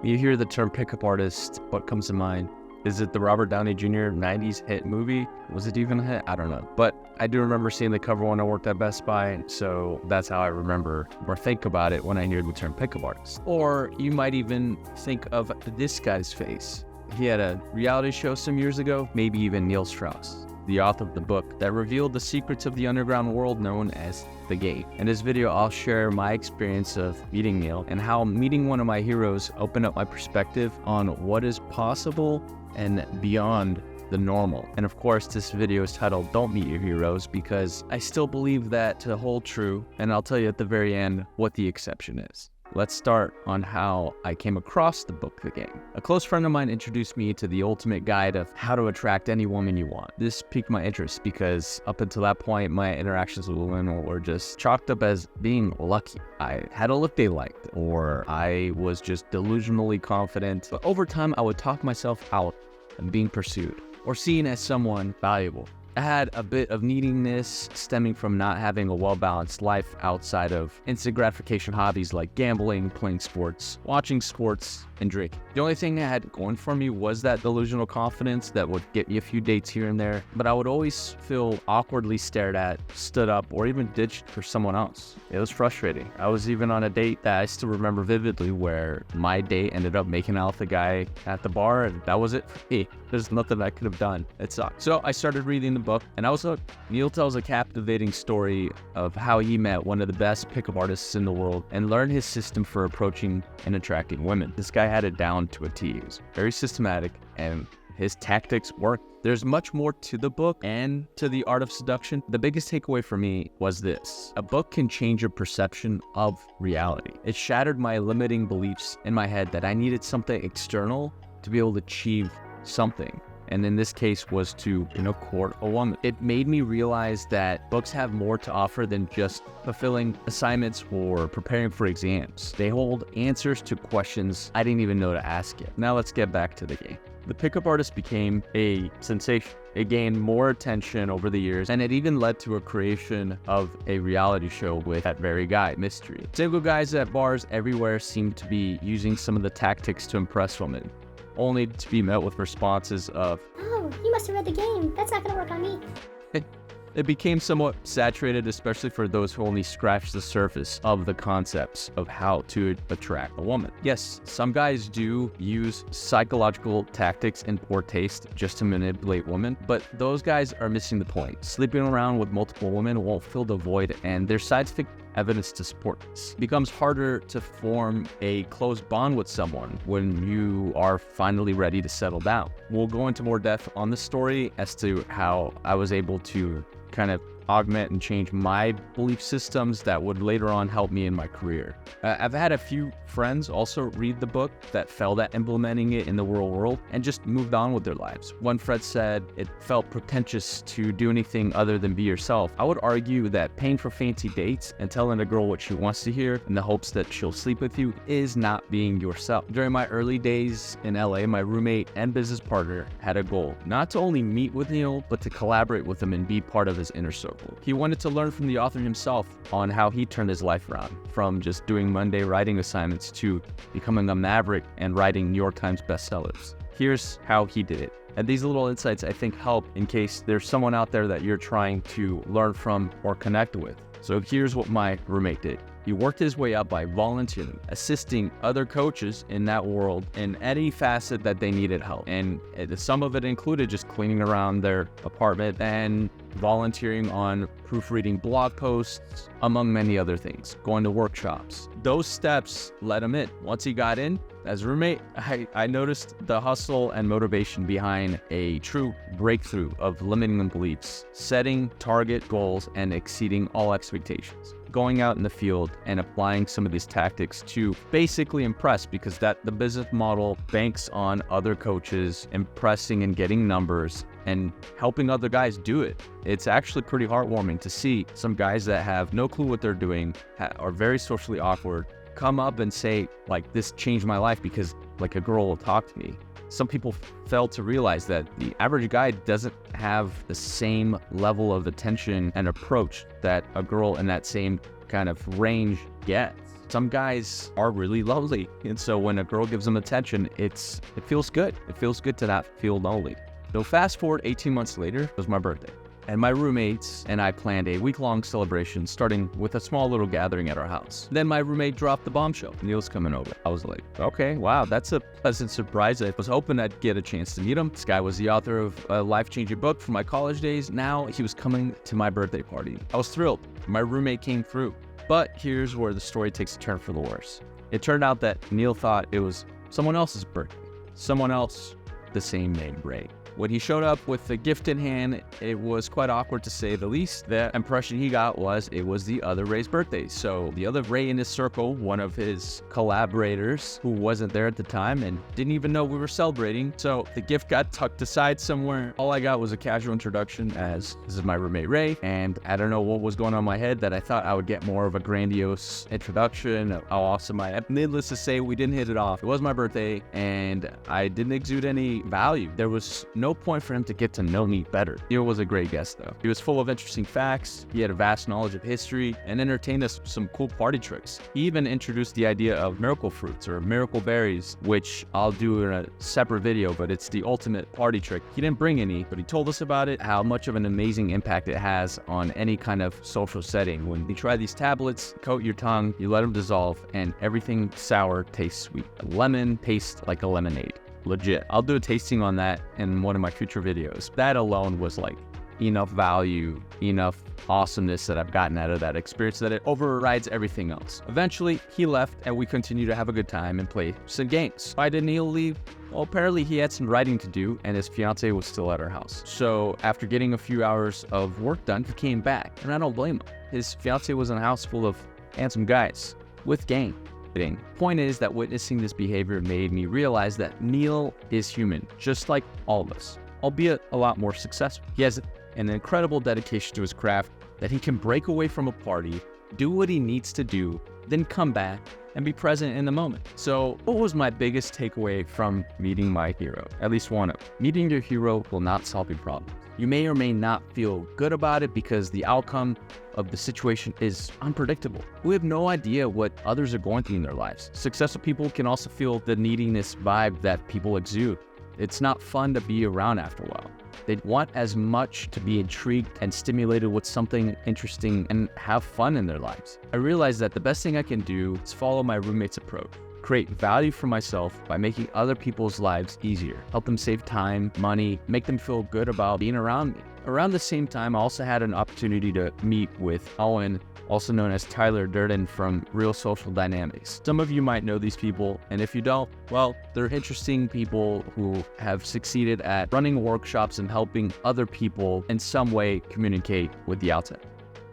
You hear the term pickup artist, what comes to mind? Is it the Robert Downey Jr. 90s hit movie? Was it even a hit? I don't know. But I do remember seeing the cover when I worked at Best Buy, so that's how I remember or think about it when I hear the term pickup artist. Or you might even think of this guy's face. He had a reality show some years ago, maybe even Neil Strauss, the author of the book that revealed the secrets of the underground world known as the game. In this video, I'll share my experience of meeting Neil and how meeting one of my heroes opened up my perspective on what is possible and beyond the normal. And of course, this video is titled Don't Meet Your Heroes because I still believe that to hold true, and I'll tell you at the very end what the exception is. Let's start on how I came across the book, The Game. A close friend of mine introduced me to the ultimate guide of how to attract any woman you want. This piqued my interest because up until that point, my interactions with women were just chalked up as being lucky. I had a look they liked, or I was just delusionally confident. But over time, I would talk myself out of being pursued or seen as someone valuable. I had a bit of neediness stemming from not having a well-balanced life outside of instant gratification hobbies like gambling, playing sports, watching sports, and drinking. The only thing I had going for me was that delusional confidence that would get me a few dates here and there, but I would always feel awkwardly stared at, stood up, or even ditched for someone else. It was frustrating. I was even on a date that I still remember vividly where my date ended up making out with the guy at the bar, and that was it for me. There's nothing I could have done. It sucked. So I started reading the book, and I was hooked. Neil tells a captivating story of how he met one of the best pickup artists in the world and learned his system for approaching and attracting women. This guy had it down to a T. He was very systematic, and his tactics worked. There's much more to the book and to the art of seduction. The biggest takeaway for me was this: a book can change your perception of reality. It shattered my limiting beliefs in my head that I needed something external to be able to achieve something. And in this case was to, court a woman. It made me realize that books have more to offer than just fulfilling assignments or preparing for exams. They hold answers to questions I didn't even know to ask yet. Now let's get back to the game. The pickup artist became a sensation. It gained more attention over the years, and it even led to a creation of a reality show with that very guy, Mystery. Single guys at bars everywhere seemed to be using some of the tactics to impress women, only to be met with responses of, "Oh, you must have read The Game. That's not gonna work on me." It became somewhat saturated, especially for those who only scratch the surface of the concepts of how to attract a woman. Yes, some guys do use psychological tactics and poor taste just to manipulate women, but those guys are missing the point. Sleeping around with multiple women won't fill the void, and there's scientific evidence to support this. It becomes harder to form a close bond with someone when you are finally ready to settle down. We'll go into more depth on the story as to how I was able to kind of augment and change my belief systems that would later on help me in my career. I've had a few friends also read the book that failed at implementing it in the real world and just moved on with their lives. One friend said it felt pretentious to do anything other than be yourself. I would argue that paying for fancy dates and telling a girl what she wants to hear in the hopes that she'll sleep with you is not being yourself. During my early days in LA, my roommate and business partner had a goal, not to only meet with Neil, but to collaborate with him and be part of his inner circle. He wanted to learn from the author himself on how he turned his life around, from just doing Monday writing assignments to becoming a maverick and writing New York Times bestsellers. Here's how he did it. And these little insights I think help in case there's someone out there that you're trying to learn from or connect with. So here's what my roommate did. He worked his way up by volunteering, assisting other coaches in that world in any facet that they needed help. And some of it included just cleaning around their apartment and volunteering on proofreading blog posts, among many other things, going to workshops. Those steps led him in. Once he got in, as a roommate, I noticed the hustle and motivation behind a true breakthrough of limiting beliefs, setting target goals, and exceeding all expectations. Going out in the field and applying some of these tactics to basically impress, because the business model banks on other coaches impressing and getting numbers and helping other guys do it. It's actually pretty heartwarming to see some guys that have no clue what they're doing, are very socially awkward, come up and say, like, this changed my life because, like, a girl will talk to me. Some people fail to realize that the average guy doesn't have the same level of attention and approach that a girl in that same kind of range gets. Some guys are really lonely, and so when a girl gives them attention, it feels good. It feels good to not feel lonely. So fast forward 18 months later, it was my birthday. And my roommates and I planned a week-long celebration, starting with a small little gathering at our house. Then my roommate dropped the bombshell. Neil's coming over. I was like, okay, wow, that's a pleasant surprise. I was hoping I'd get a chance to meet him. This guy was the author of a life-changing book from my college days. Now he was coming to my birthday party. I was thrilled. My roommate came through. But here's where the story takes a turn for the worse. It turned out that Neil thought it was someone else's birthday. Someone else, the same name, Ray. When he showed up with the gift in hand, it was quite awkward to say the least. The impression he got was it was the other Ray's birthday. So the other Ray in his circle, one of his collaborators who wasn't there at the time and didn't even know we were celebrating. So the gift got tucked aside somewhere. All I got was a casual introduction as this is my roommate Ray. And I don't know what was going on in my head that I thought I would get more of a grandiose introduction of how awesome I am. Needless to say, we didn't hit it off. It was my birthday and I didn't exude any value. There was no point for him to get to know me better. Neil was a great guest though. He was full of interesting facts, he had a vast knowledge of history, and entertained us with some cool party tricks. He even introduced the idea of miracle fruits or miracle berries, which I'll do in a separate video, but it's the ultimate party trick. He didn't bring any, but he told us about it, how much of an amazing impact it has on any kind of social setting. When you try these tablets, coat your tongue, you let them dissolve, and everything sour tastes sweet. Lemon tastes like a lemonade. Legit. I'll do a tasting on that in one of my future videos. That alone was like enough value, enough awesomeness that I've gotten out of that experience that it overrides everything else. Eventually, he left and we continued to have a good time and play some games. Why did Neil leave? Well, apparently he had some writing to do and his fiance was still at our house. So after getting a few hours of work done, he came back and I don't blame him. His fiance was in a house full of handsome guys with game. Point is that witnessing this behavior made me realize that Neil is human, just like all of us, albeit a lot more successful. He has an incredible dedication to his craft that he can break away from a party, do what he needs to do, then come back and be present in the moment. So what was my biggest takeaway from meeting my hero? At least one of them. Meeting your hero will not solve your problems. You may or may not feel good about it because the outcome of the situation is unpredictable. We have no idea what others are going through in their lives. Successful people can also feel the neediness vibe that people exude. It's not fun to be around after a while. They want as much to be intrigued and stimulated with something interesting and have fun in their lives. I realized that the best thing I can do is follow my roommate's approach. Create value for myself by making other people's lives easier, help them save time, money, make them feel good about being around me. Around the same time, I also had an opportunity to meet with Owen, also known as Tyler Durden from Real Social Dynamics. Some of you might know these people, and if you don't, well, they're interesting people who have succeeded at running workshops and helping other people in some way communicate with the outside.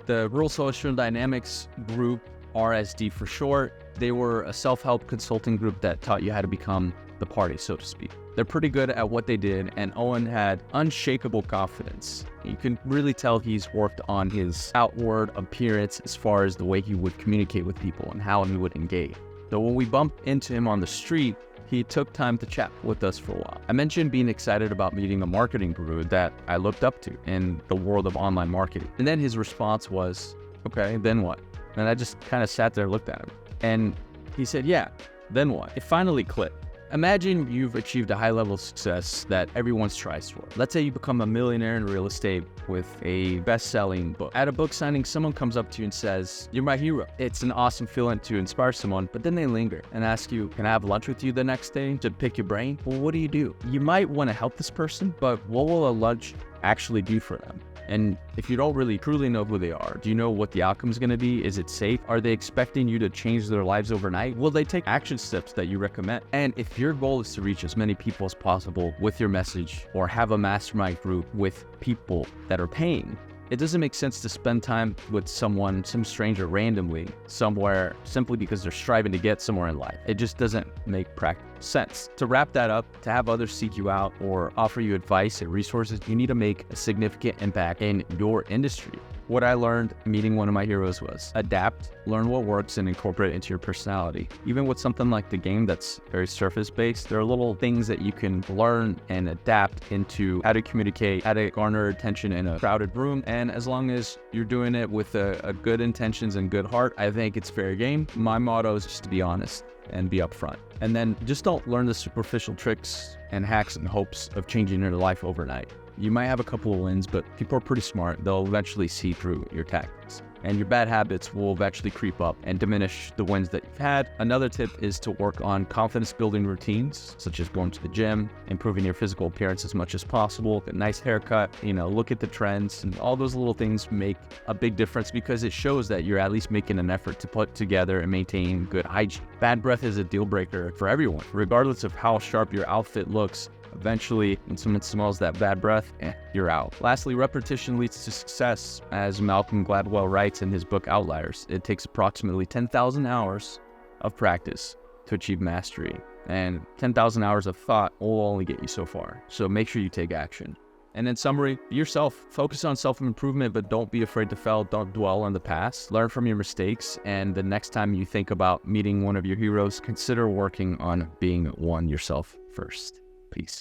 The Real Social Dynamics group, RSD for short, they were a self-help consulting group that taught you how to become the party, so to speak. They're pretty good at what they did, and Owen had unshakable confidence. You can really tell he's worked on his outward appearance as far as the way he would communicate with people and how he would engage. So when we bumped into him on the street, he took time to chat with us for a while. I mentioned being excited about meeting a marketing guru that I looked up to in the world of online marketing. And then his response was, okay, then what? And I just kind of sat there and looked at him. And he said, yeah, then what? It finally clicked. Imagine you've achieved a high level of success that everyone strives for. Let's say you become a millionaire in real estate with a best-selling book. At a book signing, someone comes up to you and says, you're my hero. It's an awesome feeling to inspire someone, but then they linger and ask you, can I have lunch with you the next day to pick your brain? Well, what do? You might want to help this person, but what will a lunch actually do for them? And if you don't really truly know who they are, do you know what the outcome is going to be? Is it safe? Are they expecting you to change their lives overnight? Will they take action steps that you recommend? And if your goal is to reach as many people as possible with your message or have a mastermind group with people that are paying, it doesn't make sense to spend time with some stranger randomly somewhere simply because they're striving to get somewhere in life. It just doesn't make practical sense. To wrap that up, to have others seek you out or offer you advice and resources, you need to make a significant impact in your industry. What I learned meeting one of my heroes was adapt, learn what works, and incorporate it into your personality. Even with something like the game that's very surface-based, there are little things that you can learn and adapt into how to communicate, how to garner attention in a crowded room. And as long as you're doing it with a good intentions and good heart, I think it's fair game. My motto is just to be honest and be upfront. And then just don't learn the superficial tricks and hacks in hopes of changing your life overnight. You might have a couple of wins, but people are pretty smart. They'll eventually see through your tactics. And your bad habits will eventually creep up and diminish the wins that you've had. Another tip is to work on confidence building routines, such as going to the gym, improving your physical appearance as much as possible, a nice haircut, look at the trends, and all those little things make a big difference because it shows that you're at least making an effort to put together and maintain good hygiene. Bad breath is a deal breaker for everyone, regardless of how sharp your outfit looks. Eventually, when someone smells that bad breath, you're out. Lastly, repetition leads to success. As Malcolm Gladwell writes in his book Outliers, it takes approximately 10,000 hours of practice to achieve mastery. And 10,000 hours of thought will only get you so far. So make sure you take action. And in summary, be yourself. Focus on self-improvement, but don't be afraid to fail. Don't dwell on the past. Learn from your mistakes. And the next time you think about meeting one of your heroes, consider working on being one yourself first. Peace.